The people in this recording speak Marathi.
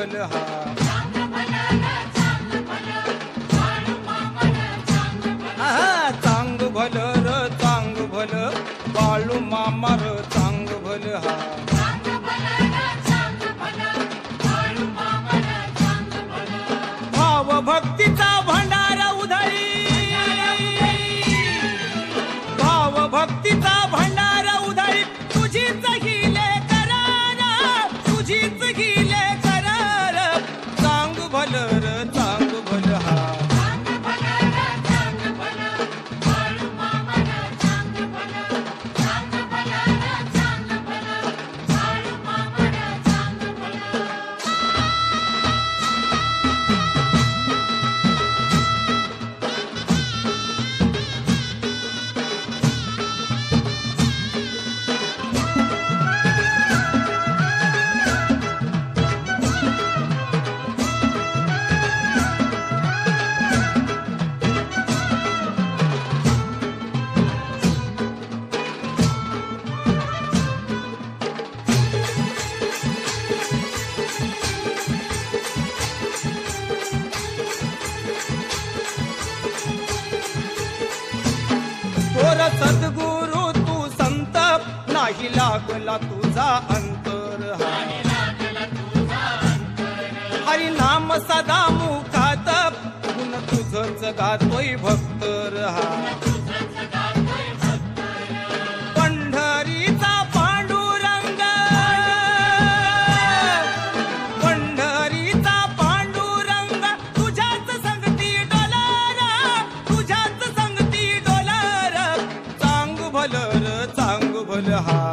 भल हा. आहा, चांग भल र चांग भल बाळू मामा र चांग भल हा. भाव भक्तीचा भंडारा उधळी, भाव भक्तीचा भंडारा उधळी तुझीच हिले करार, तुझीच हिले करार. चांग भल र चांग भल हा. थोर सद्गुरु तू संत नाही लागला तुझा अंतर हा. हरी नाम सदा मुखात गुण तुझच गातोय भक्त हा. पंढरीचा पांडुरंग, पंढरीचा पांडुरंग तुझ्याच संगती डोलार, तुझ्याच संगती डोलार. चांग भल र चांग भल हा.